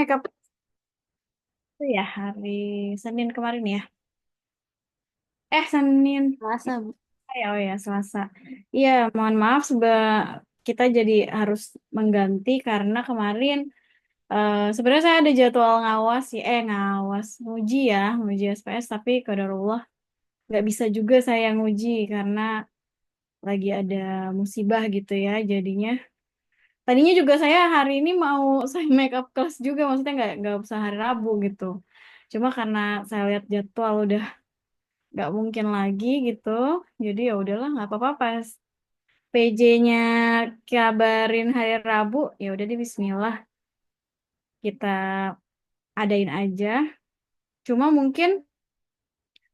makeup itu ya hari Senin kemarin ya. Senin. Masa, Bu? Oh ya, Selasa. Iya, mohon maaf kita jadi harus mengganti karena kemarin sebenarnya saya ada jadwal ngawas sih, ngawas nguji ya, nguji SPS tapi qadarullah nggak bisa juga saya nguji karena lagi ada musibah gitu ya. Jadinya tadinya juga saya hari ini mau saya make up class juga, maksudnya nggak usah hari Rabu gitu. Cuma karena saya lihat jadwal udah nggak mungkin lagi gitu, jadi ya udahlah nggak apa-apa pas PJ-nya kabarin hari Rabu, ya udah di Bismillah kita adain aja. Cuma mungkin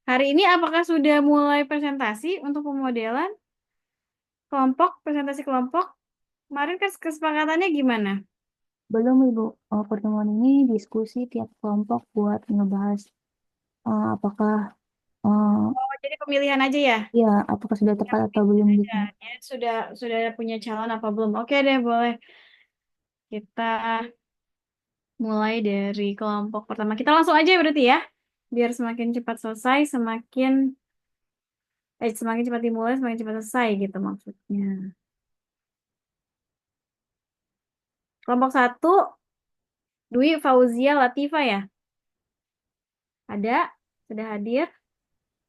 hari ini apakah sudah mulai presentasi untuk pemodelan kelompok, presentasi kelompok? Kemarin kesepakatannya gimana? Belum, Ibu. Pertemuan ini diskusi tiap kelompok buat ngebahas apakah eh, Oh, jadi pemilihan aja ya? ya apakah sudah Ya, tepat atau pemilihan belum aja. gitu. Ya, sudah punya calon apa belum? Oke deh, boleh. Kita mulai dari kelompok pertama. Kita langsung aja ya berarti ya. Biar semakin cepat selesai, semakin cepat dimulai, semakin cepat selesai gitu maksudnya. Kelompok satu, Dwi Fauzia Latifa ya? Ada? Sudah hadir?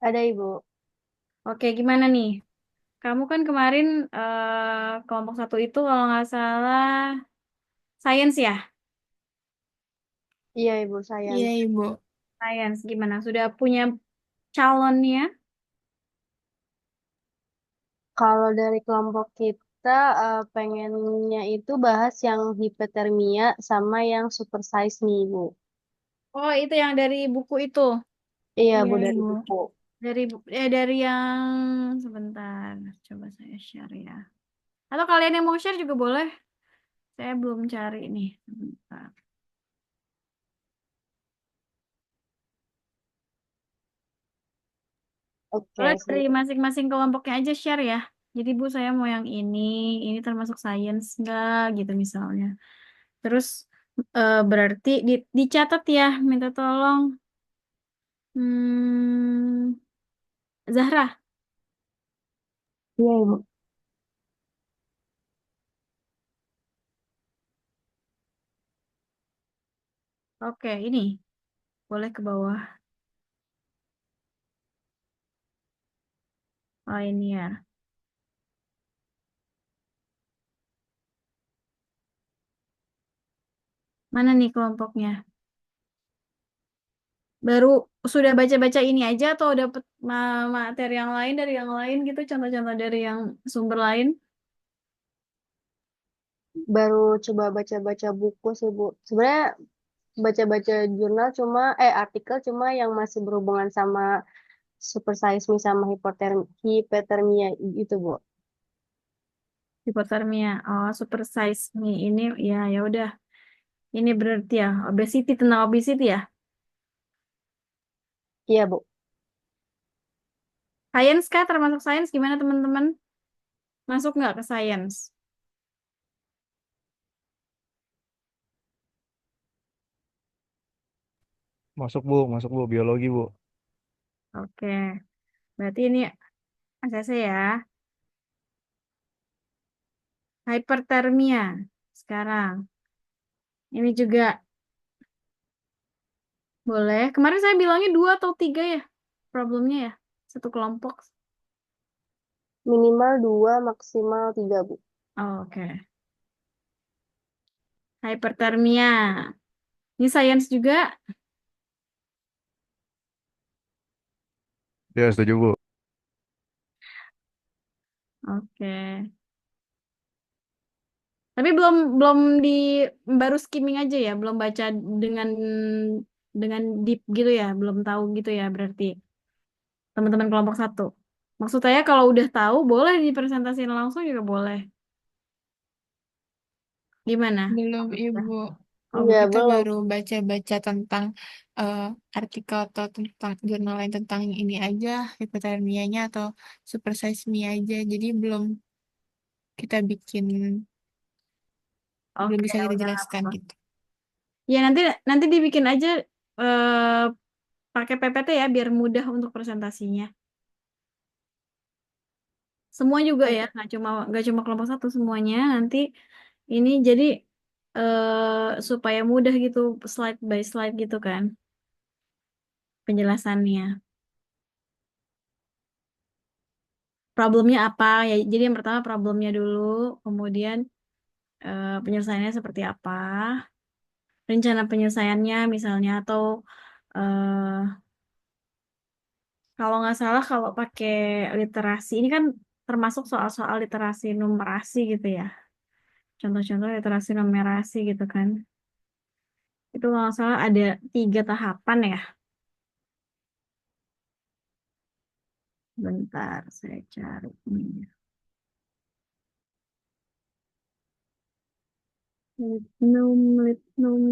Ada, Ibu. Oke, gimana nih? Kamu kan kemarin kelompok satu itu kalau nggak salah sains ya? Iya, Ibu, Iya, sayang. Ibu. Sains gimana? Sudah punya calonnya? Kalau dari kelompok kita pengennya itu bahas yang hipotermia sama yang super size nih, Ibu. Oh, itu yang dari buku itu. Iya, Iya, Bu, dari Ibu. buku. Dari yang sebentar. Coba saya share ya. Atau kalian yang mau share juga boleh. Saya belum cari nih. Sebentar. Boleh Oke, dari sebentar. masing-masing kelompoknya aja share ya. Jadi Bu saya mau yang ini termasuk sains enggak gitu misalnya. Terus berarti dicatat ya, minta tolong. Hmm, Zahra. Iya, Ibu. Oke, ini boleh ke bawah. Oh ini ya. Mana nih kelompoknya? Baru sudah baca-baca ini aja atau dapat materi yang lain dari yang lain gitu, contoh-contoh dari yang sumber lain? Baru coba baca-baca buku sih, Bu. Sebenarnya baca-baca jurnal cuma artikel cuma yang masih berhubungan sama super size me sama hipotermia itu, Bu. Hipotermia. Oh, super size nih. Ini ya ya udah. Ini berarti ya obesity, tentang obesity ya. Iya, Bu. Sains kah, termasuk sains, gimana teman-teman? Masuk nggak ke sains? Masuk Bu, biologi Bu. Oke, berarti ini ACC ya. Hypertermia. Sekarang. Ini juga boleh. Kemarin saya bilangnya dua atau tiga ya problemnya ya. Satu kelompok. Minimal 2, maksimal 3, Bu. Oh, oke. Hypertermia. Ini sains juga. Ya, setuju Bu. Oke. Tapi belum belum di baru skimming aja ya, belum baca dengan dengan deep gitu ya, belum tahu gitu ya berarti teman-teman kelompok satu. Maksud saya kalau udah tahu boleh dipresentasikan langsung juga boleh. Gimana? Belum, Ibu. Oh, Iya, Kita belum. baru baca-baca tentang eh, artikel atau tentang jurnal lain tentang ini aja, hipotermianya atau super size me aja. Jadi kita bikin, belum oke, bisa kita udah nggak jelaskan apa-apa. gitu. Ya nanti nanti dibikin aja eh, pakai PPT ya biar mudah untuk presentasinya. Semua juga ya, nggak cuma kelompok satu semuanya nanti ini jadi supaya mudah gitu slide by slide gitu kan penjelasannya. Problemnya apa ya? Jadi yang pertama problemnya dulu, kemudian penyelesaiannya seperti apa, rencana penyelesaiannya misalnya atau eh, kalau nggak salah kalau pakai literasi ini kan termasuk soal-soal literasi numerasi gitu ya. Contoh-contoh literasi numerasi gitu kan. Itu kalau nggak salah ada 3 tahapan ya. Bentar, saya cari ini. Litnum, litnum.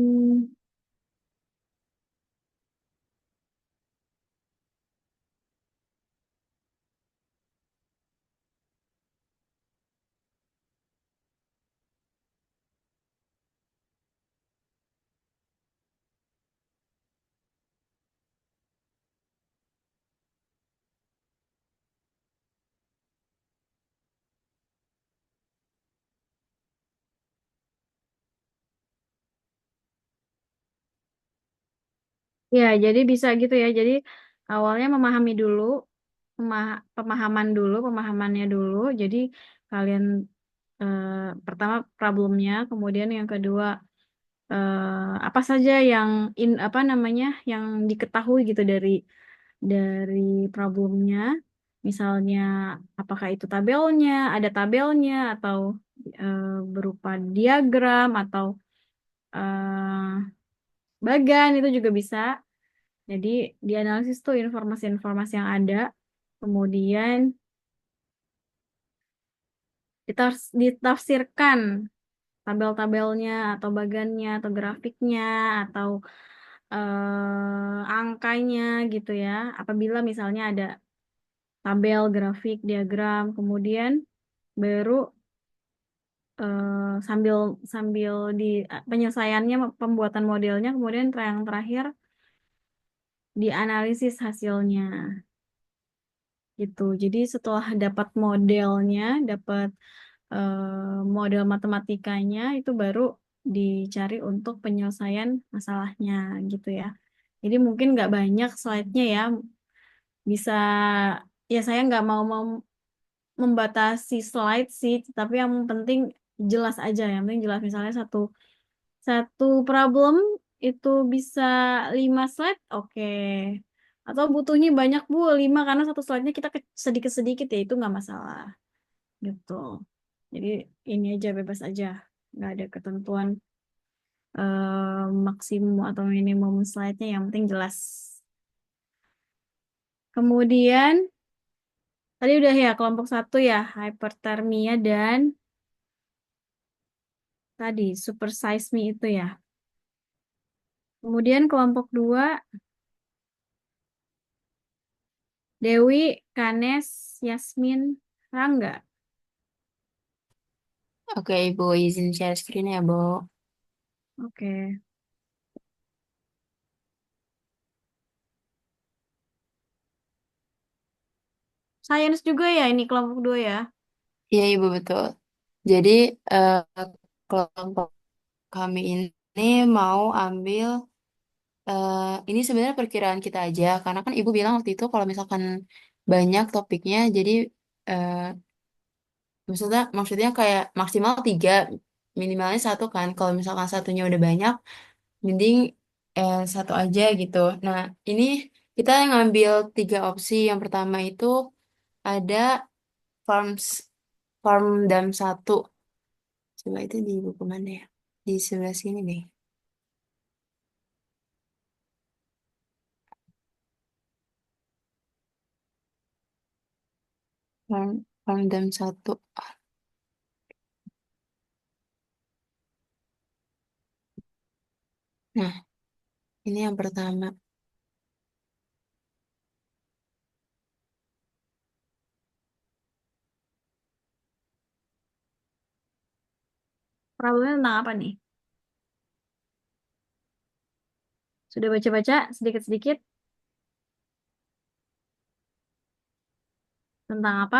Ya, jadi bisa gitu ya. Jadi awalnya memahami dulu, pemahamannya dulu. Jadi kalian eh, pertama problemnya, kemudian yang kedua apa saja yang apa namanya yang diketahui gitu dari problemnya. Misalnya apakah itu tabelnya, ada tabelnya atau eh, berupa diagram atau bagan itu juga bisa. Jadi dianalisis tuh informasi-informasi yang ada, kemudian ditafsirkan tabel-tabelnya atau bagannya atau grafiknya atau angkanya gitu ya. Apabila misalnya ada tabel, grafik, diagram, kemudian baru sambil sambil di penyelesaiannya pembuatan modelnya, kemudian yang terakhir dianalisis hasilnya. Gitu. Jadi setelah dapat modelnya, dapat model matematikanya, itu baru dicari untuk penyelesaian masalahnya gitu ya. Jadi mungkin nggak banyak slide-nya ya, bisa ya saya nggak mau membatasi slide sih, tapi yang penting jelas aja, yang penting jelas misalnya satu satu problem itu bisa 5 slide, oke. Atau butuhnya banyak bu, 5 karena satu slide-nya kita sedikit-sedikit ya itu nggak masalah gitu. Jadi ini aja bebas aja, nggak ada ketentuan maksimum atau minimum slide-nya yang penting jelas. Kemudian tadi udah ya kelompok satu ya hypertermia dan tadi super size me itu ya. Kemudian kelompok dua Dewi, Kanes, Yasmin, Rangga. Oke, Ibu izin share screen ya, Bu. Oke. Sains juga ya ini kelompok dua ya. Iya, Ibu betul. Jadi, eh, kelompok kami ini mau ambil, ini sebenarnya perkiraan kita aja, karena kan Ibu bilang waktu itu kalau misalkan banyak topiknya, jadi eh, maksudnya kayak maksimal 3, minimalnya satu kan. Kalau misalkan satunya udah banyak, mending satu aja gitu. Nah, ini kita ngambil 3 opsi. Yang pertama itu ada farms farm dam satu. Coba itu di buku mana ya? Di sebelah sini deh. Farm dam satu. Nah, ini yang pertama. Problemnya tentang apa nih? Sudah baca-baca sedikit-sedikit tentang apa?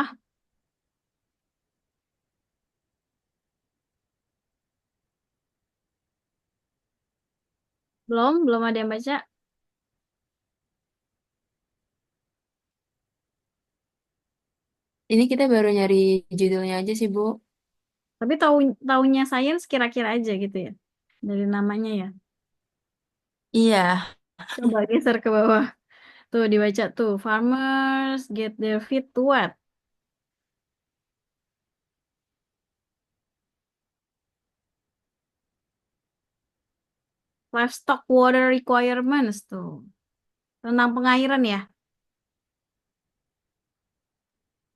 Belum ada yang baca. Ini kita baru nyari judulnya aja sih, Bu. Tapi tahunya sains kira-kira aja gitu ya. Dari namanya ya. Iya, Coba geser ke bawah. Tuh dibaca tuh. Farmers get their feet to what? Livestock water requirements tuh. Tentang pengairan ya.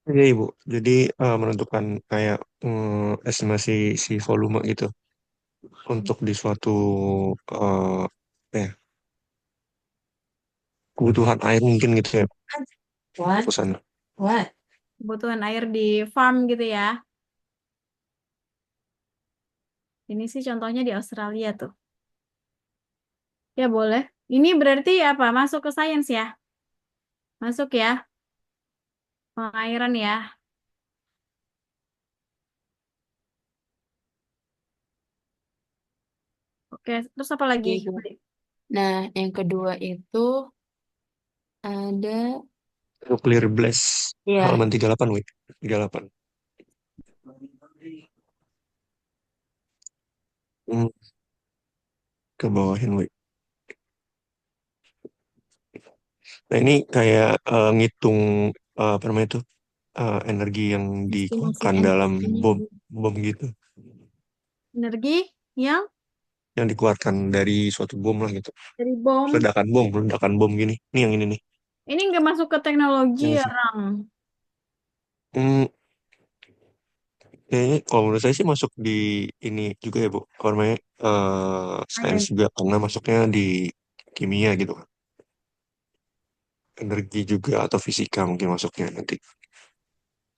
Iya Ibu, jadi menentukan kayak estimasi si volume gitu untuk di suatu apa ya, kebutuhan air mungkin gitu ya, What? pesan. What? Kebutuhan air di farm gitu ya. Ini sih contohnya di Australia tuh. Ya boleh. Ini berarti apa? Masuk ke sains ya? Masuk ya. Pengairan ya. Oke, terus apa lagi? Iya, Bu. Nah, yang kedua itu ada, Nuclear blast ya, halaman 38 wih, 38. Hmm, ke bawahin wih. Nah ini kayak ngitung apa namanya itu energi yang estimasi dikeluarkan dalam energinya, bom Bu. bom gitu, Energi yang yang dikeluarkan dari suatu bom lah gitu, dari bom. ledakan bom gini. Ini yang ini nih. Ini nggak masuk ke teknologi Ini ya, sih. Rang. Hmm, Kayaknya kalau menurut saya sih masuk di ini juga ya Bu. Kalau namanya sains Sains. juga karena masuknya di kimia gitu kan. Energi juga atau fisika mungkin masuknya nanti.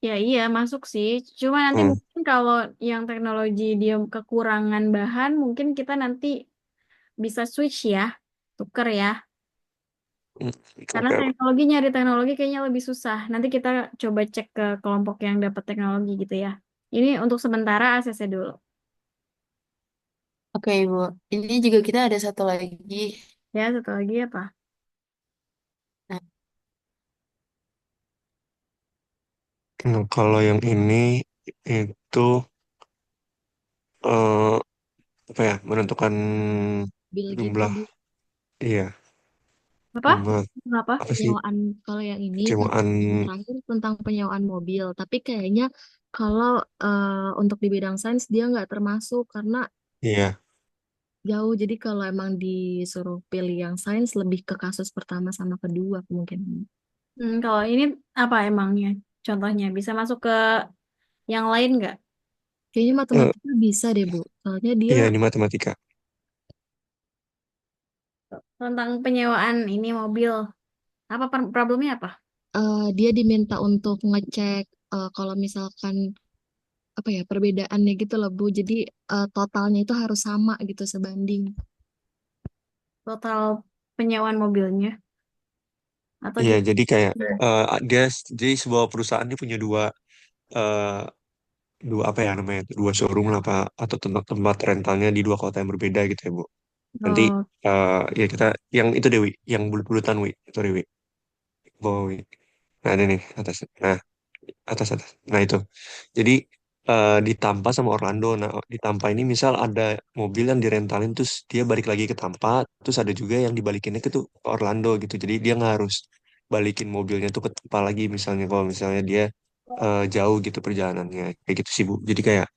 Ya iya masuk sih. Cuma nanti Hmm, mungkin kalau yang teknologi dia kekurangan bahan, mungkin kita nanti bisa switch ya, tuker ya. hmm, Karena oke, oke. teknologi nyari teknologi kayaknya lebih susah. Nanti kita coba cek ke kelompok yang dapat teknologi gitu ya. Ini untuk sementara ACC dulu. Oke, Ibu. Ini juga kita ada satu lagi. Ya, satu lagi apa? Nah, Nah, kalau yang ini itu eh, apa ya menentukan Bil gitu, jumlah, Bu. iya, Apa? jumlah Kenapa? apa sih, Penyewaan, kalau yang ini kejiwaan, yang terakhir tentang penyewaan mobil. Tapi kayaknya kalau untuk di bidang sains dia nggak termasuk karena iya. jauh. Jadi kalau emang disuruh pilih yang sains lebih ke kasus pertama sama kedua kemungkinan. Kalau ini apa emangnya? Contohnya bisa masuk ke yang lain nggak? Kayaknya Eh, matematika bisa deh, Bu. Soalnya dia iya ini matematika. Tentang penyewaan ini mobil. Apa problemnya apa? dia diminta untuk ngecek kalau misalkan apa ya perbedaannya gitu loh, Bu. Jadi totalnya itu harus sama gitu sebanding. Total penyewaan mobilnya atau Iya, juga jadi kayak dia jadi sebuah perusahaan ini punya dua eh, dua apa ya namanya itu, dua showroom lah Pak, atau tempat rentalnya di dua kota yang berbeda gitu ya Bu. Nanti oh, ya kita yang itu Dewi, yang bulut-bulutan Wi, itu Dewi, bawah Wi. Nah ini nih atas. Nah atas atas. Nah itu. Jadi di Tampa sama Orlando. Nah di Tampa ini misal ada mobil yang direntalin terus dia balik lagi ke Tampa, terus ada juga yang dibalikinnya ke tuh ke Orlando gitu. Jadi dia nggak harus balikin mobilnya tuh ke Tampa lagi misalnya kalau misalnya dia jauh gitu perjalanannya kayak gitu sih Bu. Jadi kayak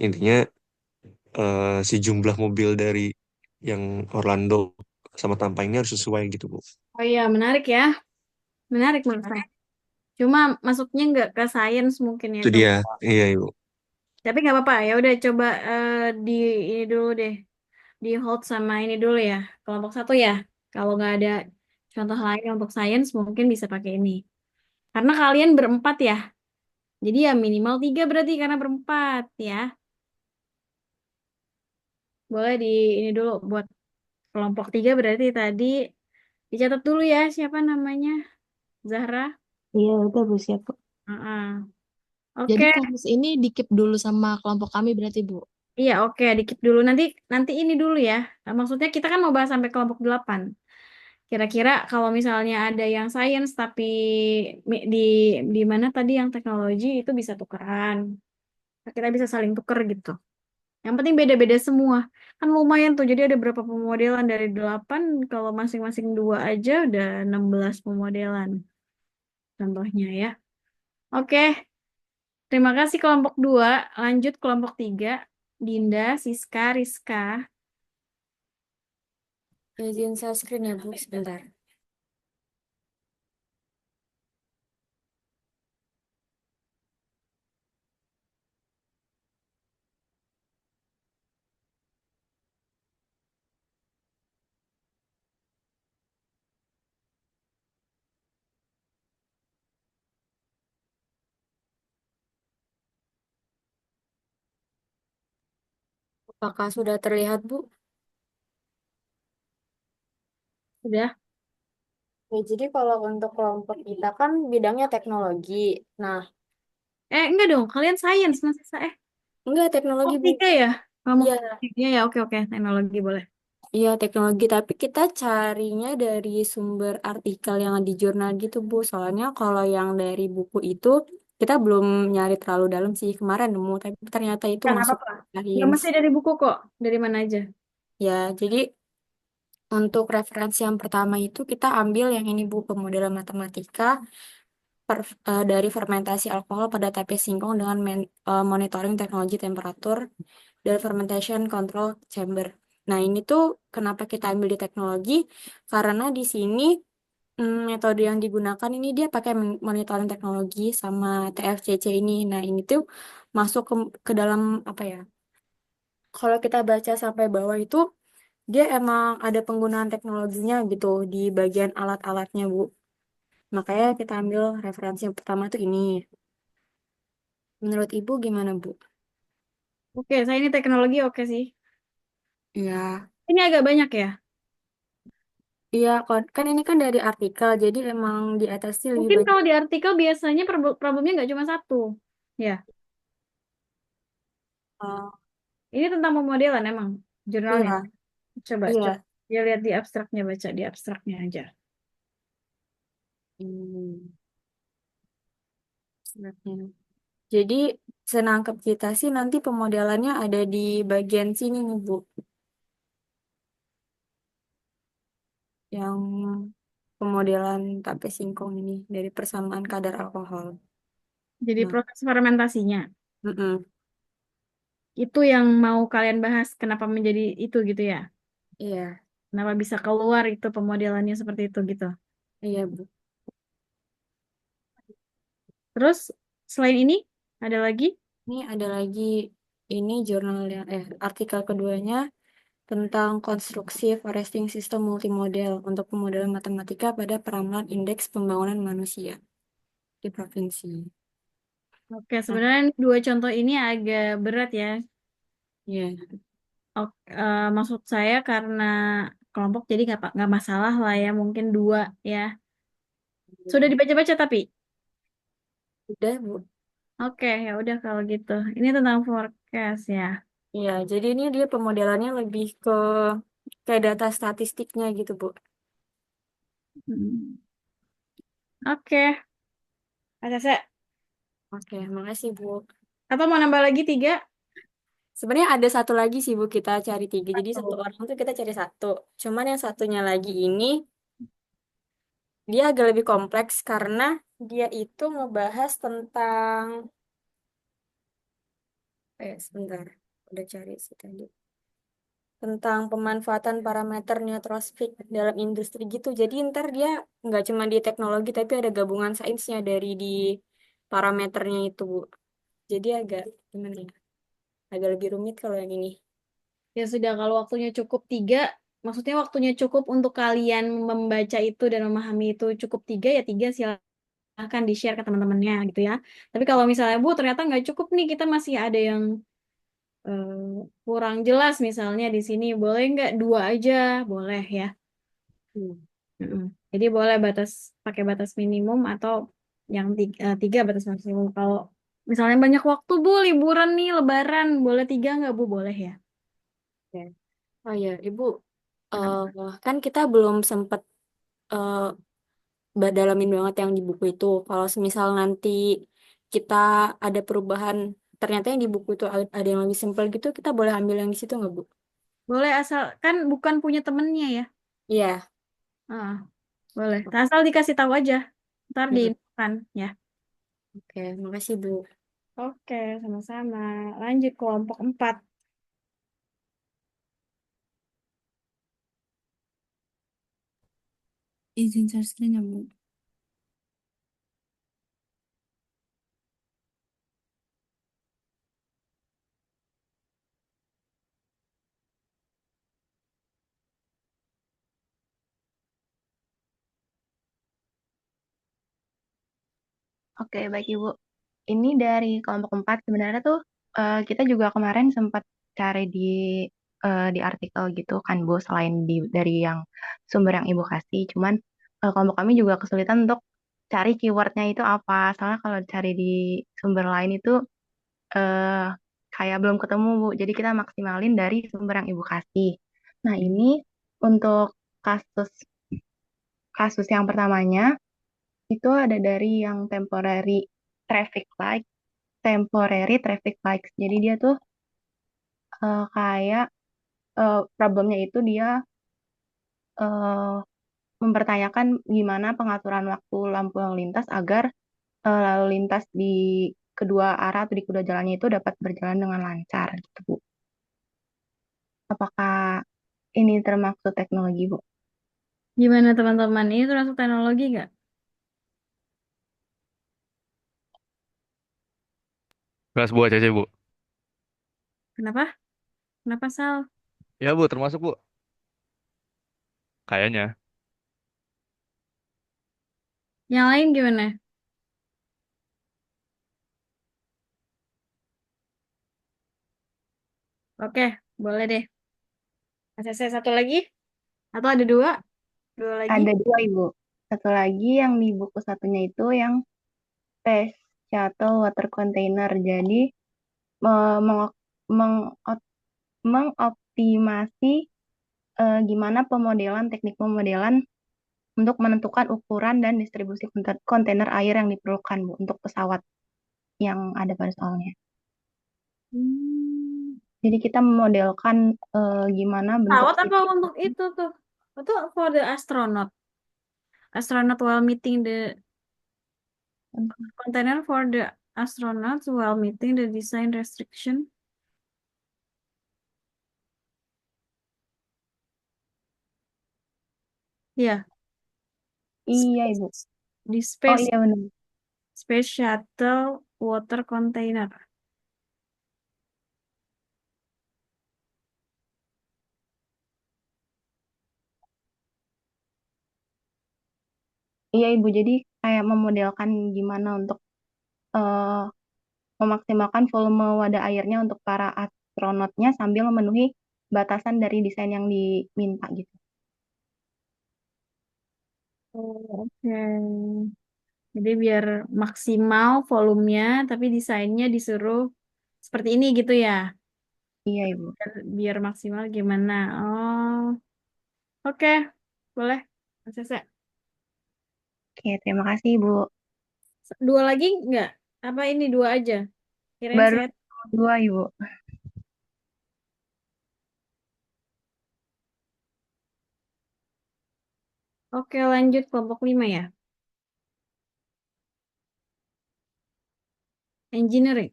intinya si jumlah mobil dari yang Orlando sama Tampa ini harus sesuai gitu Bu. oh iya menarik ya, menarik menurut saya. Cuma masuknya nggak ke sains mungkin ya Itu ke. dia. Iya Ibu. Tapi nggak apa-apa ya. Udah coba di ini dulu deh, di hold sama ini dulu ya. Kelompok satu ya. Kalau nggak ada contoh lain untuk sains mungkin bisa pakai ini. Karena kalian berempat ya. Jadi ya minimal tiga berarti karena berempat ya. Boleh di ini dulu buat Kelompok 3 berarti tadi dicatat dulu ya siapa namanya? Zahra. Iya, udah Bu, siap Bu. Heeh. Jadi Oke, kasus ini di-keep dulu sama kelompok kami berarti, Bu. iya oke dikit dulu. Nanti nanti ini dulu ya. Maksudnya kita kan mau bahas sampai kelompok 8. Kira-kira kalau misalnya ada yang sains tapi di mana tadi yang teknologi itu bisa tukeran. Kita bisa saling tuker gitu. Yang penting beda-beda semua. Kan lumayan tuh. Jadi ada berapa pemodelan dari 8. Kalau masing-masing 2 aja udah 16 pemodelan. Contohnya ya. Oke, terima kasih kelompok 2. Lanjut kelompok 3. Dinda, Siska, Rizka. Izin share screen ya, Bu, sebentar. Apakah sudah terlihat, Bu? Udah. Ya, jadi kalau untuk kelompok kita kan bidangnya teknologi. Nah, Enggak dong. Kalian sains. Masih enggak oh, teknologi, Bu. 3 ya? Kelompok Iya, 3 ya. Oke, oke. Teknologi boleh. iya teknologi. Tapi kita carinya dari sumber artikel yang di jurnal gitu, Bu. Soalnya kalau yang dari buku itu kita belum nyari terlalu dalam sih. Kemarin nemu, tapi ternyata itu Ya, nggak masuk apa-apa. Nggak sains. mesti dari buku kok. Dari mana aja. Ya, jadi untuk referensi yang pertama itu kita ambil yang ini, Bu, pemodelan matematika dari fermentasi alkohol pada tape singkong dengan monitoring teknologi temperatur dan fermentation control chamber. Nah, ini tuh kenapa kita ambil di teknologi? Karena di sini metode yang digunakan ini dia pakai monitoring teknologi sama TFCC ini. Nah, ini tuh masuk ke dalam apa ya? Kalau kita baca sampai bawah itu dia emang ada penggunaan teknologinya gitu di bagian alat-alatnya, Bu. Makanya kita ambil referensi yang pertama tuh ini. Menurut Ibu gimana, Bu? Oke, saya ini teknologi oke sih. Ya, Ini agak banyak ya. iya kan ini kan dari artikel, jadi emang di atasnya lebih Mungkin banyak. kalau di artikel biasanya problemnya nggak cuma satu. Ya, Oh, ini tentang pemodelan emang jurnalnya. iya, Coba, coba. iya. Ya lihat di abstraknya, baca di abstraknya aja. Hmm, sebenarnya. Jadi senangkap kita sih nanti pemodelannya ada di bagian sini nih, Bu. Yang pemodelan tape singkong ini dari persamaan kadar alkohol. Jadi Nah, proses fermentasinya. mm-mm. Itu yang mau kalian bahas kenapa menjadi itu gitu ya. Iya, Kenapa bisa keluar itu pemodelannya seperti itu gitu. iya, Bu. Terus selain ini ada lagi? Ini ada lagi ini jurnalnya, artikel keduanya tentang konstruksi foresting system multimodel untuk pemodelan matematika pada peramalan indeks pembangunan manusia di provinsi. Oke, Nah, sebenarnya dua contoh ini agak berat ya. ya, Maksud saya karena kelompok jadi nggak masalah lah ya, mungkin dua ya. Sudah dibaca-baca tapi. udah, Bu. Oke, ya udah kalau gitu. Ini tentang forecast ya. Ya, jadi ini dia pemodelannya lebih ke kayak data statistiknya gitu, Bu. Hmm. Oke, ada saya. Oke, makasih, Bu. Atau mau nambah lagi 3? Sebenarnya ada satu lagi sih, Bu, kita cari tiga. Jadi satu Atau orang tuh kita cari satu. Cuman yang satunya lagi ini, dia agak lebih kompleks karena dia itu ngebahas tentang sebentar, udah cari sih tadi. Tentang pemanfaatan parameter neutrosfik dalam industri gitu. Jadi ntar dia nggak cuma di teknologi, tapi ada gabungan sainsnya dari di parameternya itu, Bu. Jadi agak, gimana ya? Agak lebih rumit kalau yang ini. ya sudah kalau waktunya cukup 3, maksudnya waktunya cukup untuk kalian membaca itu dan memahami itu cukup 3 ya 3 silahkan di-share ke teman-temannya gitu ya. Tapi kalau misalnya Bu ternyata nggak cukup nih kita masih ada yang kurang jelas misalnya di sini, boleh nggak dua aja? Boleh ya. Hmm. Mm-mm. Jadi boleh pakai batas minimum atau yang tiga batas maksimum. Kalau misalnya banyak waktu Bu, liburan nih, Lebaran, boleh tiga nggak Bu? Boleh ya. Oke. Oh ya, Ibu, Kenapa? kan kita belum sempat dalamin banget yang di buku itu. Kalau semisal nanti kita ada perubahan, ternyata yang di buku itu ada yang lebih simpel gitu, kita boleh ambil yang di situ nggak, Bu? Boleh asal kan bukan punya temennya ya. Iya. Ah, boleh. Asal dikasih tahu aja. Ntar Hmm. diinfokan ya. Oke, makasih, Bu. Oke, sama-sama. Lanjut kelompok 4. Izin share screen ya, Bu. Oke, baik Ibu. Ini dari kelompok 4 sebenarnya tuh kita juga kemarin sempat cari di artikel gitu kan Bu, selain dari yang sumber yang Ibu kasih. Cuman kelompok kami juga kesulitan untuk cari keywordnya itu apa. Soalnya kalau cari di sumber lain itu eh, kayak belum ketemu Bu. Jadi kita maksimalin dari sumber yang Ibu kasih. Nah, ini untuk kasus kasus yang pertamanya itu ada dari yang traffic light, temporary traffic lights. Jadi dia tuh kayak problemnya itu dia eh, mempertanyakan gimana pengaturan waktu lampu lalu lintas agar lalu lintas di kedua arah atau di kedua jalannya itu dapat berjalan dengan lancar gitu, Bu. Apakah ini termasuk teknologi, Bu? Gimana teman-teman? Ini termasuk teknologi nggak? Kelas Bu ACC, Bu. Kenapa? Kenapa Sal? Ya, Bu, termasuk, Bu. Kayaknya. Yang lain gimana? Oke, boleh deh. ACC satu lagi? Atau ada dua? Dua lagi? Ada dua, Ibu. Satu lagi yang di buku satunya itu yang Space Shuttle Water Container. Jadi eh, mengop- mengoptimasi gimana teknik pemodelan untuk menentukan ukuran dan distribusi kontainer air yang diperlukan, Bu, untuk pesawat yang ada pada soalnya. Hmm. Jadi kita memodelkan gimana bentuk Pesawat apa untuk itu tuh? Itu for the astronaut. Astronaut while meeting the container for the astronauts while meeting the design restriction. Ya, Iya, Ibu. di Oh space iya benar. space shuttle water container. Iya, Ibu. Jadi kayak memodelkan gimana untuk eh, memaksimalkan volume wadah airnya untuk para astronotnya sambil memenuhi batasan dari desain yang diminta gitu. Oh, oke. Jadi biar maksimal volumenya, tapi desainnya disuruh seperti ini gitu ya. Iya, Ibu. Biar maksimal gimana? Oh, oke. Boleh. ACC. Oke, terima kasih, Ibu. Dua lagi nggak? Apa ini dua aja? Kirain Baru saya. dua, Ibu. Oke, lanjut kelompok 5 ya. Engineering.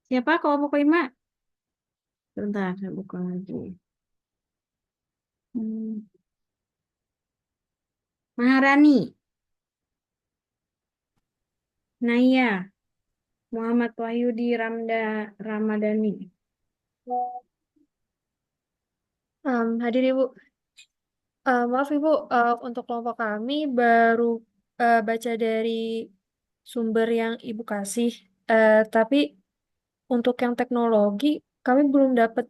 Siapa kelompok 5? Bentar, saya buka lagi. Hmm. Maharani, Naya, Muhammad Wahyudi Ramadhani. Hadir Ibu. Maaf Ibu, untuk kelompok kami baru baca dari sumber yang Ibu kasih. Tapi untuk yang teknologi kami belum dapat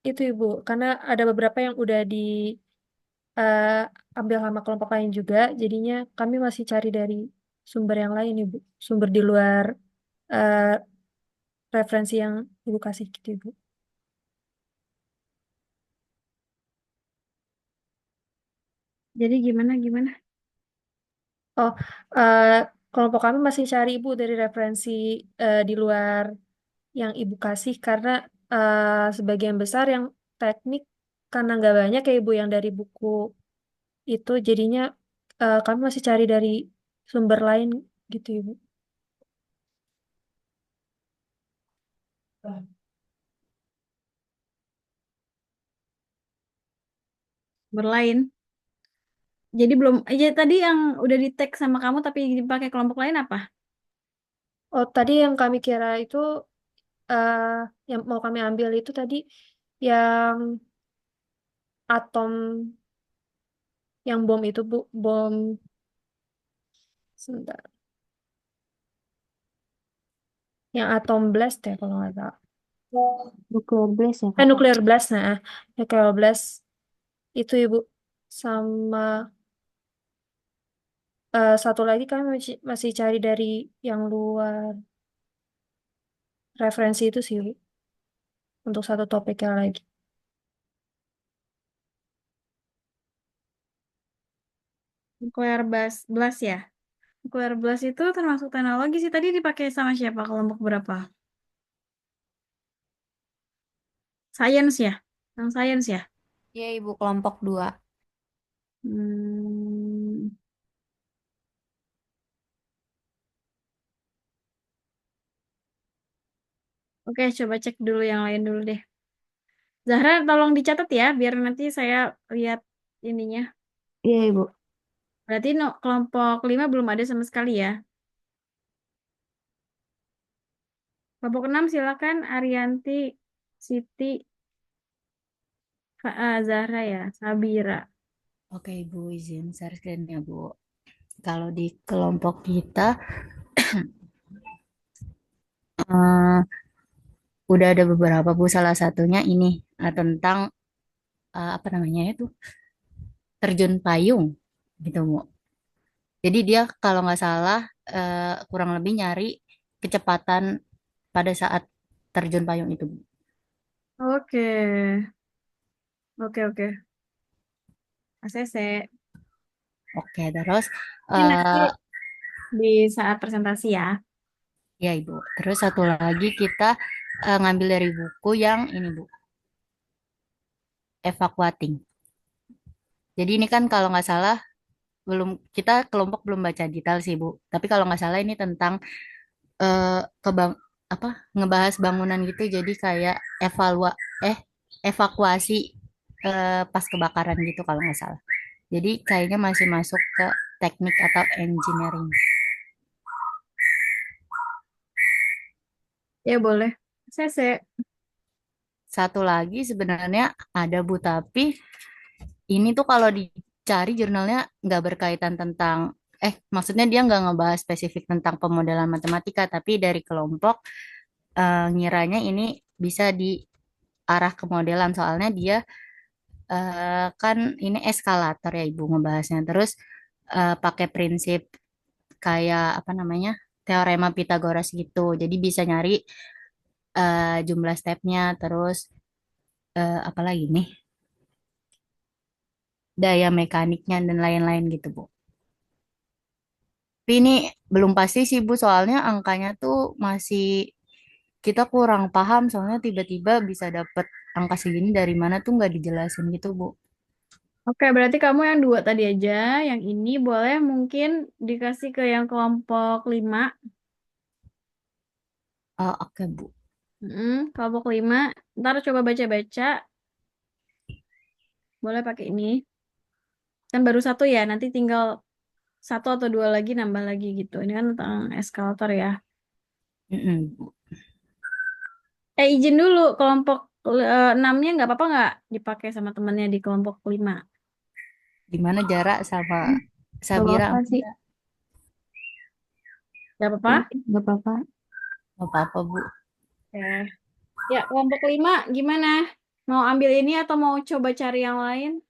itu Ibu, karena ada beberapa yang udah diambil sama kelompok lain juga. Jadinya kami masih cari dari sumber yang lain Ibu, sumber di luar eh, referensi yang Ibu kasih gitu Ibu. Jadi gimana? Oh, eh, kelompok kami masih cari Ibu dari referensi di luar yang Ibu kasih karena sebagian besar yang teknik karena nggak banyak ya Ibu yang dari buku itu jadinya kami masih cari dari sumber lain gitu Ibu. Berlain. Jadi belum, aja tadi yang udah di tag sama kamu tapi dipakai kelompok lain apa? Oh, tadi yang kami kira itu eh, yang mau kami ambil itu tadi yang atom yang bom itu Bu, bom sebentar. Yang atom blast ya kalau nggak salah. Nuclear blast ya, Kak? Nuclear blast, nah, nuclear blast itu Ibu. Sama satu lagi kami masih cari dari yang luar referensi itu sih Ibu, untuk satu topiknya lagi. Blast ya. Nuclear blast itu termasuk teknologi sih. Tadi dipakai sama siapa? Kelompok berapa? Science ya? Yang science ya? Ya, Ibu kelompok 2. Hmm, oke, coba cek dulu yang lain dulu deh. Zahra, tolong dicatat ya, biar nanti saya lihat ininya. Iya, Ibu. Berarti no, kelompok 5 belum ada sama sekali ya. Kelompok 6 silakan Arianti, Siti, Zahra ya, Sabira. Oke, Ibu izin share screen ya, Bu. Kalau di kelompok kita eh, udah ada beberapa, Bu. Salah satunya ini tentang apa namanya itu terjun payung gitu, Bu. Jadi dia kalau nggak salah kurang lebih nyari kecepatan pada saat terjun payung itu, Bu. Oke, oke. ACC. Oke, terus Ini nanti eh di saat presentasi ya. ya, Ibu. Terus satu lagi kita ngambil dari buku yang ini, Bu, Evacuating. Jadi ini kan kalau nggak salah belum kita kelompok belum baca detail sih Bu. Tapi kalau nggak salah ini tentang eh kebang apa ngebahas bangunan gitu. Jadi kayak eh evakuasi pas kebakaran gitu kalau nggak salah. Jadi kayaknya masih masuk ke teknik atau engineering. Ya boleh. ACC. Satu lagi sebenarnya ada Bu, tapi ini tuh kalau dicari jurnalnya nggak berkaitan tentang maksudnya dia nggak ngebahas spesifik tentang pemodelan matematika, tapi dari kelompok ngiranya ini bisa diarah ke modelan soalnya dia kan ini eskalator ya Ibu ngebahasnya. Terus pakai prinsip kayak apa namanya teorema Pythagoras gitu. Jadi bisa nyari jumlah stepnya, terus apa lagi nih daya mekaniknya dan lain-lain gitu Bu. Tapi ini belum pasti sih Bu, soalnya angkanya tuh masih kita kurang paham, soalnya tiba-tiba bisa dapet angka segini dari mana tuh nggak dijelasin gitu Bu. Oke, berarti kamu yang 2 tadi aja. Yang ini boleh mungkin dikasih ke yang kelompok 5. Oke Bu. Kelompok 5. Ntar coba baca-baca. Boleh pakai ini. Kan baru satu ya, nanti tinggal satu atau dua lagi nambah lagi gitu. Ini kan tentang eskalator ya. Mm-mm. Izin dulu, kelompok 6-nya nggak apa-apa nggak dipakai sama temennya di kelompok 5? Gimana jarak sama Gak Sabira? apa-apa sih. Nggak apa-apa? Iya, gak apa-apa. Gak apa-apa, Bu. Oke. Ya, kelompok 5 gimana? Mau ambil ini atau mau coba cari yang lain?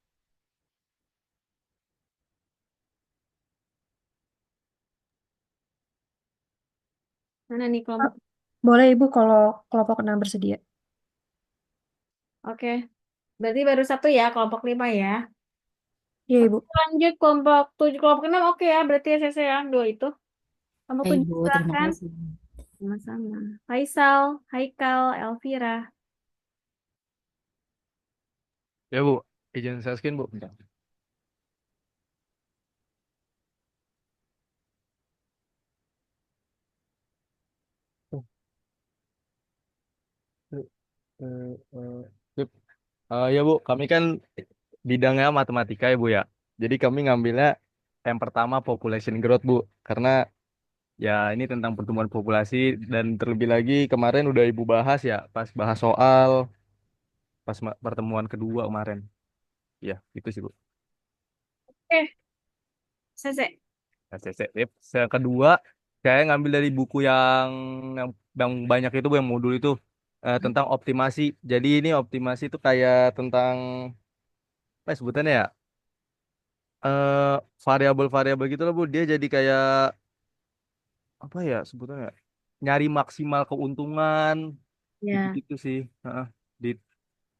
Mana nih Ah, kelompok? boleh Ibu kalau kelompok 6 bersedia. Oke. Berarti baru satu ya, kelompok 5 ya. Iya Oke, Ibu. lanjut kelompok 7, kelompok 6 oke ya. Berarti ya saya yang dua itu. Kelompok 7 Ibu, terima silakan. kasih. Sama-sama. Faisal, Haikal, Elvira. Ya Bu, izin saya skin Bu. Bentar. Oh, eh, sip. Ya Bu, kami kan bidangnya matematika ya Bu ya. Jadi kami ngambilnya yang pertama population growth Bu. Karena ya ini tentang pertumbuhan populasi dan terlebih lagi kemarin udah Ibu bahas ya pas bahas soal pas pertemuan kedua kemarin. Ya, itu sih Bu. Eh, Sese. Nah, sip. Yang kedua, saya ngambil dari buku yang yang banyak itu Bu, yang modul itu tentang optimasi. Jadi ini optimasi itu kayak tentang apa ya sebutannya ya? Eh variabel-variabel gitu loh Bu. Dia jadi kayak apa ya sebutannya? Nyari maksimal keuntungan Ya, gitu-gitu sih. Heeh. Di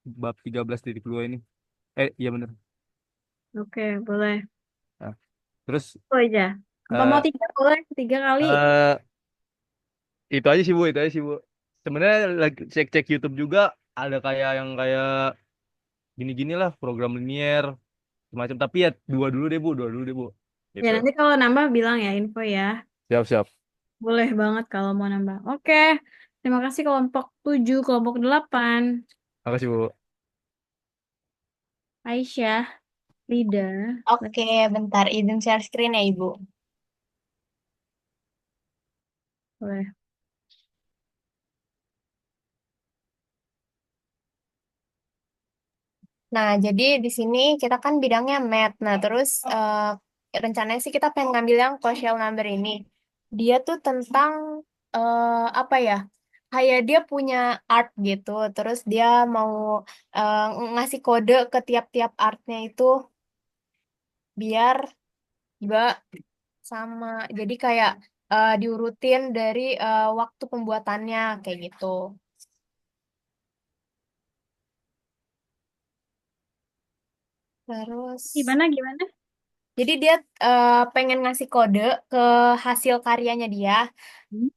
bab 13.2 ini. Iya bener. oke, boleh. Nah, terus Itu aja. Apa mau eh tiga? Boleh, 3 kali. eh, itu aja sih Bu. Sebenarnya lagi cek-cek YouTube juga ada kayak yang kayak gini-gini lah program linier semacam tapi ya dua dulu deh Bu Ya, gitu. nanti kalau nambah bilang ya, info ya. Siap. Boleh banget kalau mau nambah. Oke, terima kasih kelompok 7, kelompok 8. Makasih Bu. Aisyah, Lida. Oke, bentar izin share screen ya Ibu. Boleh. Nah, jadi di sini kita kan bidangnya math. Nah, terus rencananya sih kita pengen ngambil yang casual number ini. Dia tuh tentang apa ya? Kayak dia punya art gitu. Terus dia mau eh, ngasih kode ke tiap-tiap artnya itu biar juga sama. Jadi kayak diurutin dari waktu pembuatannya kayak gitu. Terus Gimana, gimana? jadi dia pengen ngasih kode ke hasil karyanya dia Hmm?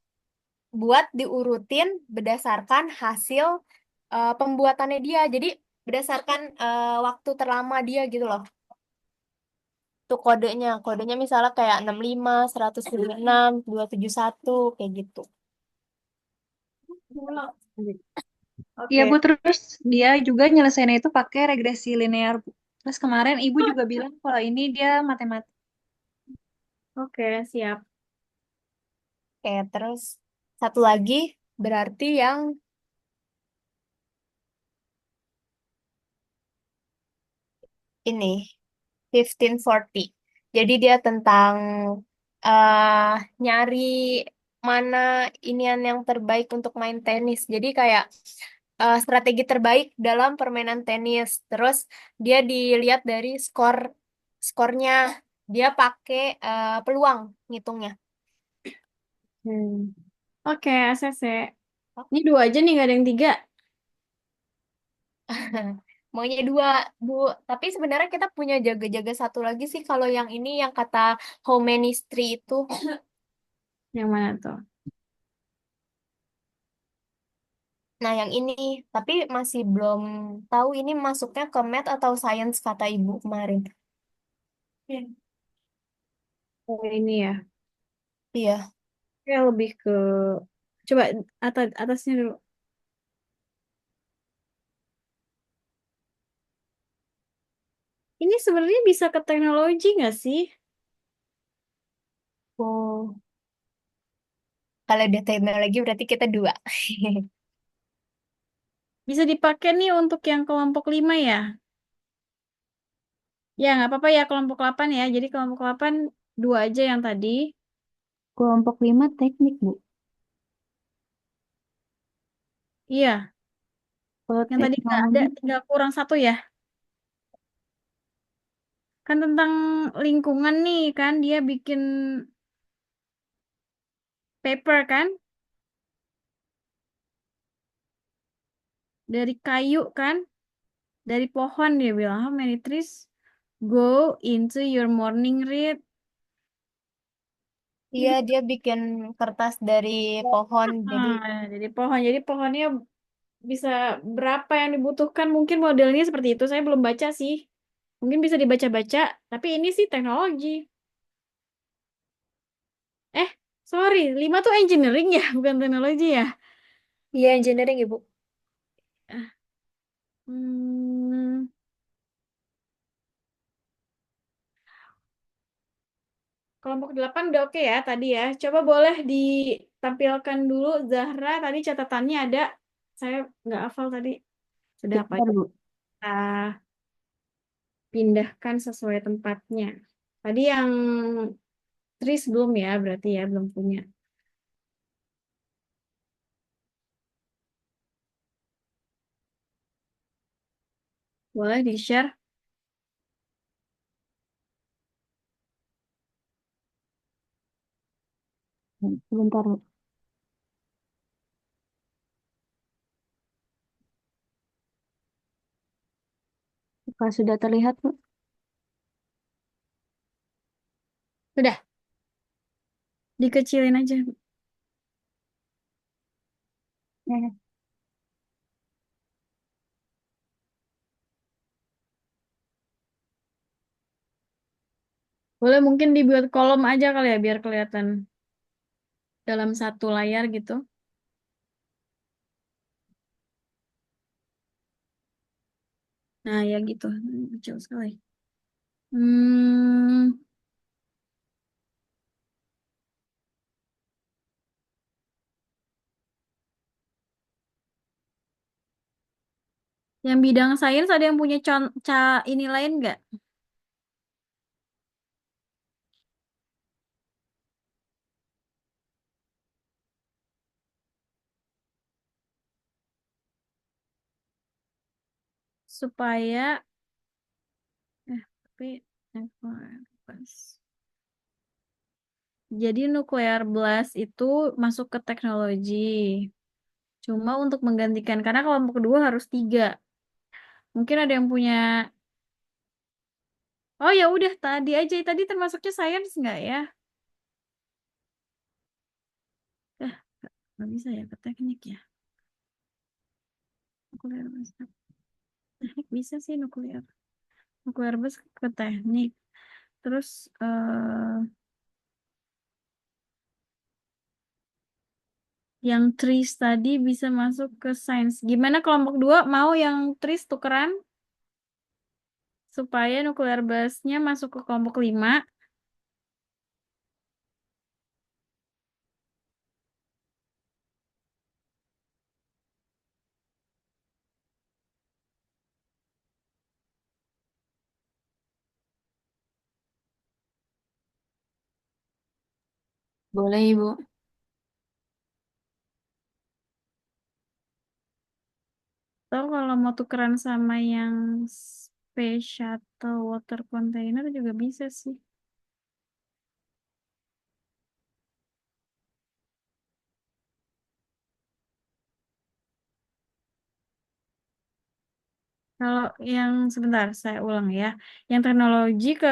buat diurutin berdasarkan hasil pembuatannya dia. Jadi berdasarkan waktu terlama dia gitu loh. Tuh kodenya. Kodenya misalnya kayak 65, 176, 271 kayak gitu. Iya Oke, Bu, terus dia juga nyelesainnya itu pakai regresi linear Bu. Terus kemarin Ibu juga bilang kalau ini dia matematik. oke, siap. Oke, terus satu lagi berarti yang ini 1540. Jadi dia tentang eh nyari mana inian yang terbaik untuk main tenis. Jadi kayak strategi terbaik dalam permainan tenis. Terus dia dilihat dari skornya. Dia pakai peluang ngitungnya. Hmm. Oke, ACC. Ini 2 aja nih, nggak ada yang 3. Maunya dua, Bu. Tapi sebenarnya kita punya jaga-jaga satu lagi sih kalau yang ini yang kata home ministry itu. Yang mana tuh? Nah, yang ini, tapi masih belum tahu ini masuknya ke math atau science kata ibu kemarin. Oh, ini ya. Iya, Kayak lebih ke... Coba atasnya dulu. ini sebenarnya bisa ke teknologi nggak sih? Oh, kalau udah teknologi berarti kita dua. Bisa dipakai nih untuk yang kelompok 5 ya? Ya, nggak apa-apa ya kelompok 8 ya. Jadi kelompok 8 dua aja yang tadi. Kelompok 5 teknik, Bu. Iya, Kalau yang tadi nggak ada, teknologi, tinggal kurang satu ya. Kan tentang lingkungan nih kan, dia bikin paper kan, dari kayu kan, dari pohon dia bilang, how many trees go into your morning read. Iya, Jadi, dia bikin kertas dari pohon. Jadi, jadi pohon, jadi pohonnya bisa berapa yang dibutuhkan, mungkin modelnya seperti itu. Saya belum baca sih. Mungkin bisa dibaca-baca, tapi ini sih teknologi. Eh, sorry, 5 tuh engineering ya, bukan teknologi ya. Iya, engineering, Ibu. Ah, Hmm, kelompok 8 udah oke ya tadi ya. Coba boleh ditampilkan dulu Zahra, tadi catatannya ada. Saya nggak hafal tadi. Sudah apa sebentar, aja Bu. kita pindahkan sesuai tempatnya. Tadi yang Tris belum ya, berarti ya belum punya. Boleh di-share? Sebentar, Bu. Apakah sudah terlihat, Bu? Sudah, dikecilin aja. Ya. Boleh mungkin dibuat kolom aja kali ya, biar kelihatan dalam satu layar gitu. Nah, ya gitu. Kecil sekali. Hmm, yang bidang sains ada yang punya ini lain nggak? Supaya, tapi, pas. Jadi nuklear blast itu masuk ke teknologi. Cuma untuk menggantikan, karena kelompok kedua harus 3. Mungkin ada yang punya, oh ya udah tadi aja, tadi termasuknya sains nggak ya? Eh, nggak bisa ya ke teknik ya. Nuklear blast. Teknik bisa sih nuklear. Nuklear blast ke teknik. Terus yang tris tadi bisa masuk ke sains. Gimana kelompok 2 mau yang tris tukeran supaya nuklear blastnya masuk ke kelompok 5? Boleh, Ibu. Atau kalau mau tukeran sama yang space shuttle water container juga bisa sih. Kalau yang sebentar saya ulang ya. Yang teknologi ke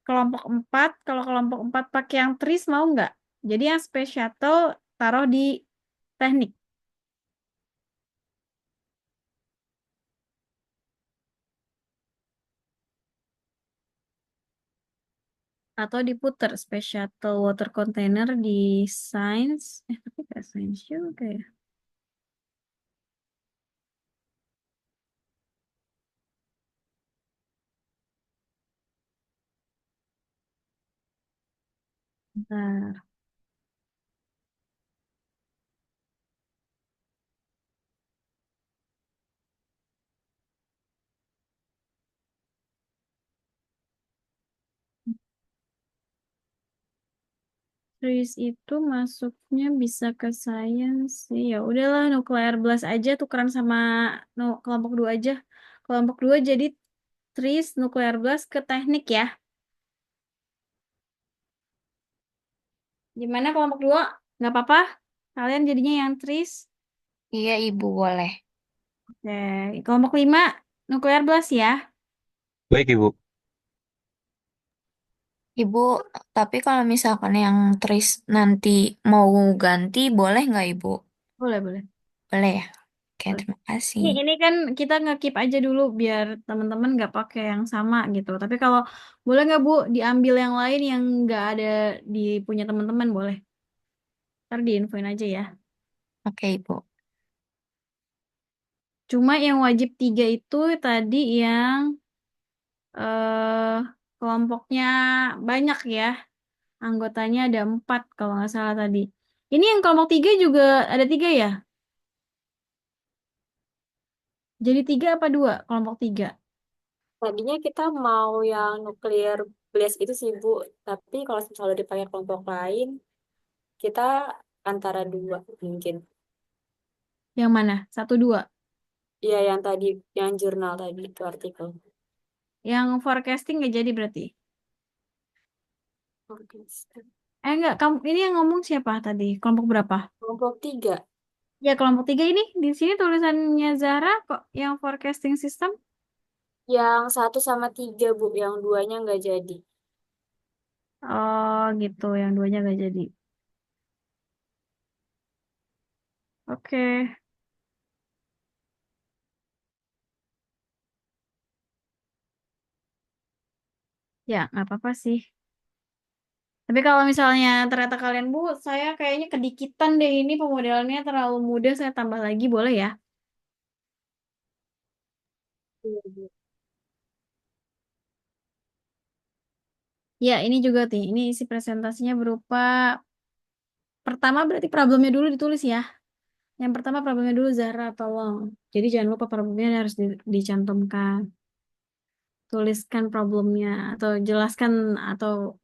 kelompok 4, kalau kelompok 4 pakai yang TRIS mau nggak? Jadi yang space shuttle taruh di teknik atau diputer space shuttle water container di science. Tapi nggak science juga ya. Bentar. Tris itu masuknya bisa ke science sih. Ya udahlah, nuklear blast aja tukeran sama kelompok 2 aja. Kelompok 2 jadi Tris nuklear blast ke teknik ya. Gimana kelompok 2? Nggak apa-apa? Kalian jadinya yang Tris. Iya, Ibu, boleh. Oke, kelompok 5 nuklear blast ya. Baik, Ibu. Ibu, tapi kalau misalkan yang Tris nanti mau ganti, boleh nggak, Ibu? Boleh, boleh. Boleh ya? Oke, Boleh. terima kasih. Ini kan kita nge-keep aja dulu biar teman-teman nggak pakai yang sama gitu. Tapi kalau boleh nggak Bu diambil yang lain yang nggak ada di punya teman-teman boleh. Ntar diinfoin aja ya. Oke, Ibu. Cuma yang wajib 3 itu tadi yang eh kelompoknya banyak ya. Anggotanya ada 4 kalau nggak salah tadi. Ini yang kelompok 3 juga ada 3 ya? Jadi 3 apa 2 kelompok 3? Tadinya kita mau yang nuklir blast itu sih Bu, tapi kalau misalnya dipakai kelompok lain, kita antara dua mungkin. Yang mana? 1, 2. Iya yang tadi, yang jurnal tadi itu artikel. Yang forecasting nggak jadi berarti? Oke. Enggak, kamu ini yang ngomong siapa tadi? Kelompok berapa? Kelompok 3, Ya, kelompok 3 ini di sini tulisannya Zara kok yang forecasting system. yang 1 sama 3 Bu, yang duanya nggak jadi. Oh, gitu. Yang duanya nggak jadi. Oke. Ya, nggak apa-apa sih. Tapi kalau misalnya ternyata kalian, Bu, saya kayaknya kedikitan deh ini pemodelannya terlalu mudah, saya tambah lagi boleh ya? Iya, Bu. Ya, ini juga nih. Ini isi presentasinya berupa pertama berarti problemnya dulu ditulis ya. Yang pertama problemnya dulu Zahra, tolong. Jadi jangan lupa problemnya harus dicantumkan. Tuliskan problemnya atau jelaskan atau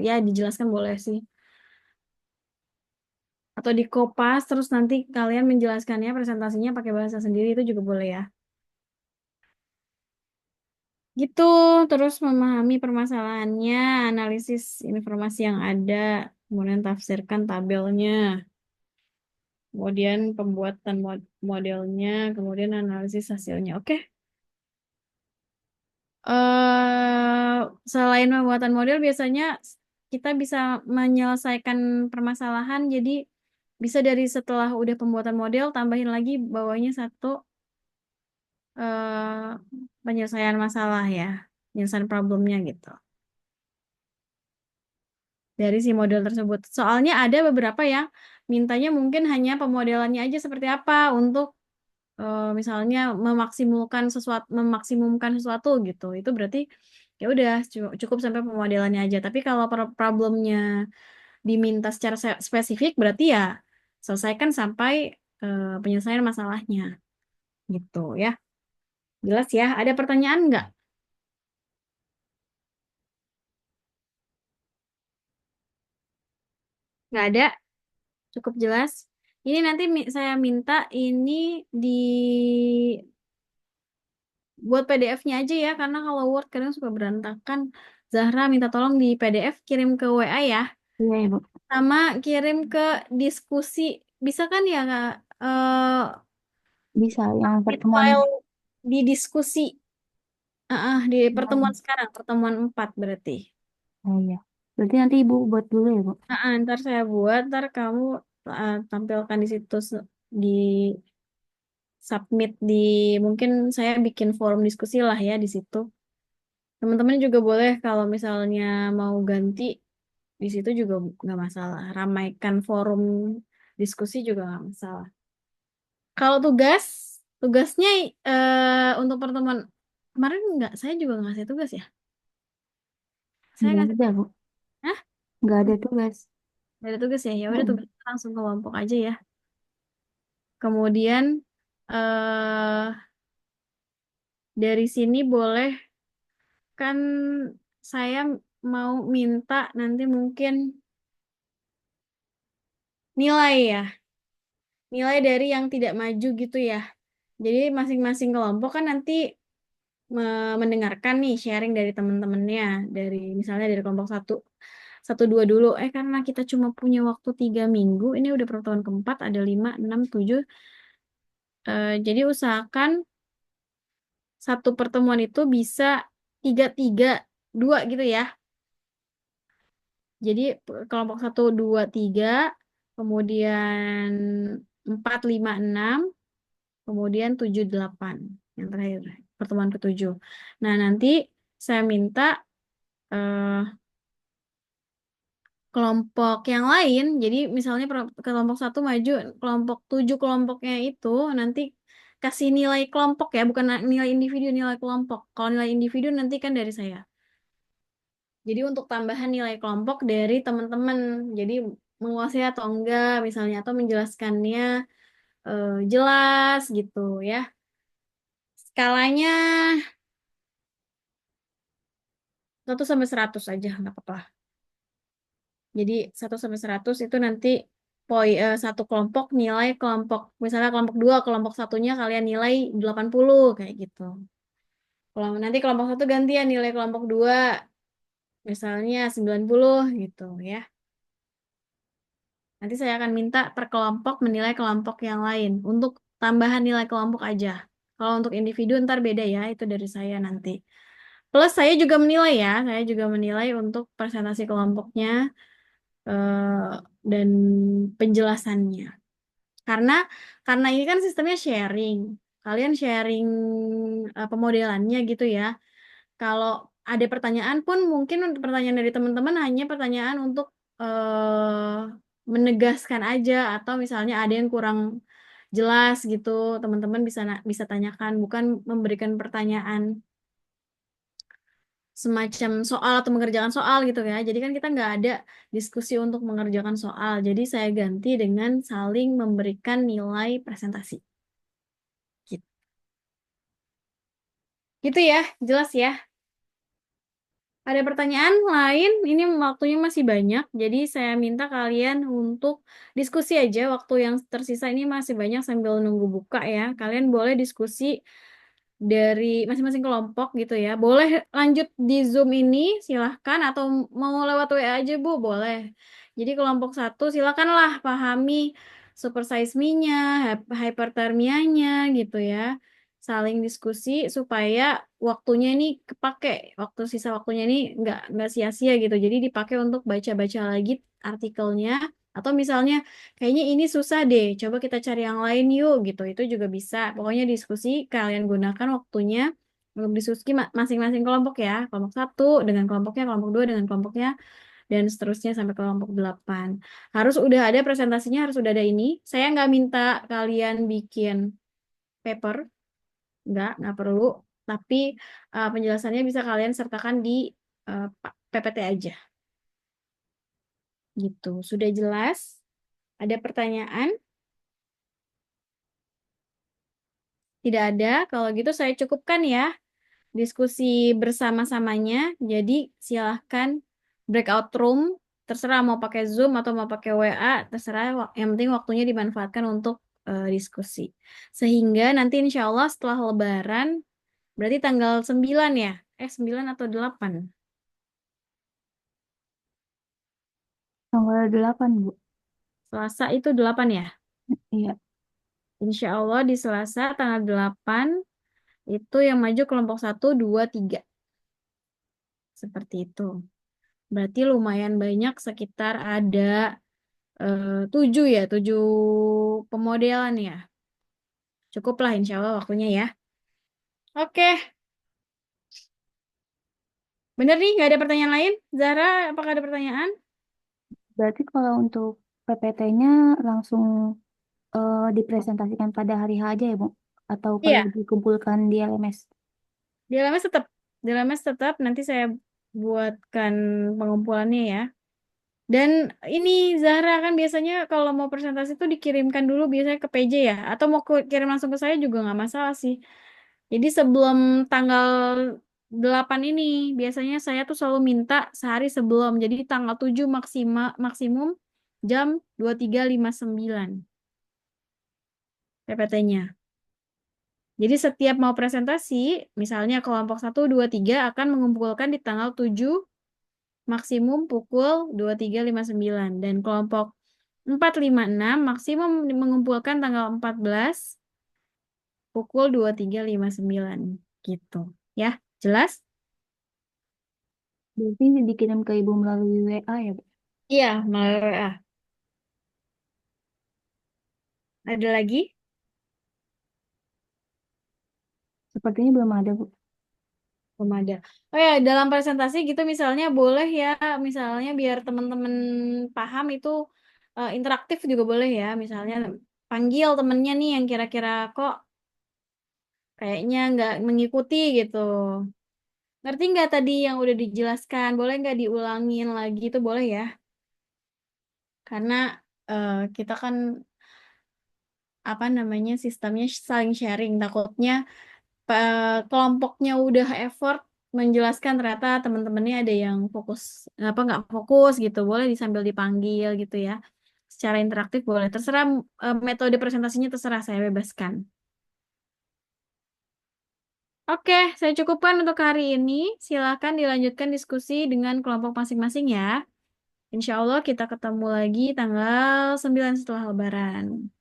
ya dijelaskan boleh sih. Atau di kopas terus nanti kalian menjelaskannya presentasinya pakai bahasa sendiri itu juga boleh ya. Gitu, terus memahami permasalahannya, analisis informasi yang ada, kemudian tafsirkan tabelnya, kemudian pembuatan modelnya, kemudian analisis hasilnya. Oke. Selain pembuatan model, biasanya kita bisa menyelesaikan permasalahan. Jadi bisa dari setelah udah pembuatan model, tambahin lagi bawahnya satu eh, penyelesaian masalah ya, penyelesaian problemnya gitu. Dari si model tersebut. Soalnya ada beberapa yang mintanya mungkin hanya pemodelannya aja seperti apa untuk misalnya memaksimumkan sesuatu gitu. Itu berarti ya udah cukup sampai pemodelannya aja. Tapi kalau problemnya diminta secara spesifik berarti ya selesaikan sampai penyelesaian masalahnya gitu ya. Jelas ya? Ada pertanyaan nggak? Nggak ada? Cukup jelas? Ini nanti saya minta ini buat PDF-nya aja ya, karena kalau Word kadang suka berantakan. Zahra minta tolong di PDF kirim ke WA ya, Iya, Ibu. sama kirim ke diskusi. Bisa kan ya, Kak? Bisa yang Submit pertemuan. file di diskusi. Di pertemuan Oh, sekarang, pertemuan 4 berarti. oh iya. Berarti nanti Ibu buat dulu ya, Bu? Ntar saya buat, ntar kamu tampilkan di situ di submit di mungkin saya bikin forum diskusi lah ya di situ. Teman-teman juga boleh kalau misalnya mau ganti di situ juga nggak masalah. Ramaikan forum diskusi juga nggak masalah. Kalau tugasnya untuk pertemuan kemarin nggak, saya juga ngasih tugas ya. Saya Nggak ngasih ada, tugas. Bu. Hah? Nggak ada tugas. Nggak ada tugas ya? Ya udah Mm-mm. tugas langsung kelompok aja ya. Kemudian eh dari sini boleh kan saya mau minta nanti mungkin nilai ya. Nilai dari yang tidak maju gitu ya. Jadi masing-masing kelompok kan nanti mendengarkan nih sharing dari teman-temannya, dari misalnya dari kelompok satu, satu dua dulu. Karena kita cuma punya waktu 3 minggu, ini udah pertemuan keempat, ada 5, 6, 7. Jadi usahakan satu pertemuan itu bisa 3, 3, 2 gitu ya. Jadi kelompok 1, 2, 3, kemudian 4, 5, 6, kemudian 7, 8. Yang terakhir, pertemuan ke-7. Nah, nanti saya minta eh, kelompok yang lain, jadi misalnya kelompok 1 maju, kelompok 7 kelompoknya itu nanti kasih nilai kelompok ya, bukan nilai individu, nilai kelompok. Kalau nilai individu nanti kan dari saya. Jadi untuk tambahan nilai kelompok dari teman-teman, jadi menguasai atau enggak misalnya, atau menjelaskannya jelas gitu ya. Skalanya 1 sampai 100 aja, nggak apa-apa. Jadi 1 sampai 100 itu nanti satu kelompok nilai kelompok, misalnya kelompok 2, kelompok satunya kalian nilai 80 kayak gitu. Kalau nanti kelompok 1 gantian nilai kelompok 2 misalnya 90 gitu ya. Nanti saya akan minta per kelompok menilai kelompok yang lain untuk tambahan nilai kelompok aja. Kalau untuk individu ntar beda ya, itu dari saya nanti. Plus saya juga menilai ya, saya juga menilai untuk presentasi kelompoknya dan penjelasannya. Karena ini kan sistemnya sharing. Kalian sharing pemodelannya gitu ya. Kalau ada pertanyaan pun mungkin untuk pertanyaan dari teman-teman hanya pertanyaan untuk menegaskan aja, atau misalnya ada yang kurang jelas gitu, teman-teman bisa tanyakan, bukan memberikan pertanyaan semacam soal atau mengerjakan soal gitu ya. Jadi kan kita nggak ada diskusi untuk mengerjakan soal. Jadi saya ganti dengan saling memberikan nilai presentasi. Gitu, gitu ya, jelas ya. Ada pertanyaan lain? Ini waktunya masih banyak, jadi saya minta kalian untuk diskusi aja. Waktu yang tersisa ini masih banyak sambil nunggu buka ya. Kalian boleh diskusi dari masing-masing kelompok gitu ya. Boleh lanjut di Zoom ini, silahkan. Atau mau lewat WA aja, Bu, boleh. Jadi kelompok 1, silakanlah pahami super size me-nya, hypertermianya gitu ya. Saling diskusi supaya waktunya ini kepake, sisa waktunya ini nggak sia-sia gitu. Jadi dipakai untuk baca-baca lagi artikelnya, atau misalnya kayaknya ini susah deh, coba kita cari yang lain yuk gitu. Itu juga bisa. Pokoknya diskusi kalian gunakan waktunya untuk diskusi masing-masing kelompok ya. Kelompok 1 dengan kelompoknya, kelompok 2 dengan kelompoknya, dan seterusnya sampai kelompok 8. Harus udah ada presentasinya, harus udah ada ini. Saya nggak minta kalian bikin paper, nggak perlu. Tapi penjelasannya bisa kalian sertakan di PPT aja. Gitu. Sudah jelas? Ada pertanyaan? Tidak ada. Kalau gitu saya cukupkan ya diskusi bersama-samanya. Jadi silahkan breakout room. Terserah mau pakai Zoom atau mau pakai WA. Terserah. Yang penting waktunya dimanfaatkan untuk diskusi. Sehingga nanti insya Allah setelah Lebaran, berarti tanggal 9 ya? 9 atau 8? Tanggal 8, Bu. Selasa itu 8 ya? Iya. Insya Allah di Selasa tanggal 8 itu yang maju kelompok 1, 2, 3. Seperti itu. Berarti lumayan banyak, sekitar ada 7 ya, 7 pemodelan ya. Cukuplah insya Allah waktunya ya. Oke, bener nih, nggak ada pertanyaan lain? Zara, apakah ada pertanyaan? Berarti kalau untuk PPT-nya langsung dipresentasikan pada hari H aja ya, Bu? Atau perlu Iya, dikumpulkan di LMS? di LMS tetap nanti saya buatkan pengumpulannya ya. Dan ini Zahra kan biasanya kalau mau presentasi tuh dikirimkan dulu biasanya ke PJ ya, atau mau kirim langsung ke saya juga nggak masalah sih. Jadi sebelum tanggal 8 ini biasanya saya tuh selalu minta sehari sebelum. Jadi tanggal 7 maksimum jam 23.59 PPT-nya. Jadi setiap mau presentasi, misalnya kelompok 1, 2, 3 akan mengumpulkan di tanggal 7 maksimum pukul 23.59. Dan kelompok 4, 5, 6 maksimum mengumpulkan tanggal 14 pukul 23.59. Gitu. Ya, jelas? Berarti dikirim ke ibu melalui WA ya, Bu? Iya, melalui WA. Ada lagi? Sepertinya belum ada, Bu. Belum ada. Oh ya, dalam presentasi gitu misalnya boleh ya, misalnya biar teman-teman paham itu interaktif juga boleh ya. Misalnya panggil temennya nih yang kira-kira kok kayaknya nggak mengikuti gitu. Ngerti nggak tadi yang udah dijelaskan? Boleh nggak diulangin lagi itu boleh ya? Karena kita kan apa namanya sistemnya saling sharing. Takutnya kelompoknya udah effort menjelaskan ternyata teman-temannya ada yang fokus apa nggak fokus gitu boleh sambil dipanggil gitu ya secara interaktif boleh terserah metode presentasinya terserah saya bebaskan. Oke, saya cukupkan untuk hari ini. Silakan dilanjutkan diskusi dengan kelompok masing-masing ya. Insya Allah kita ketemu lagi tanggal 9 setelah Lebaran.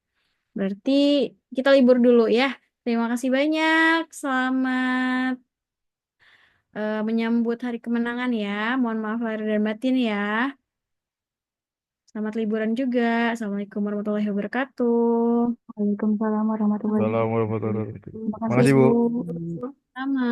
Berarti kita libur dulu ya. Terima kasih banyak. Selamat menyambut hari kemenangan ya. Mohon maaf lahir dan batin ya. Selamat liburan juga. Assalamualaikum warahmatullahi wabarakatuh. Waalaikumsalam warahmatullahi Assalamualaikum wabarakatuh. warahmatullahi wabarakatuh. Terima kasih, Makasih, Bu. Bu. Sama.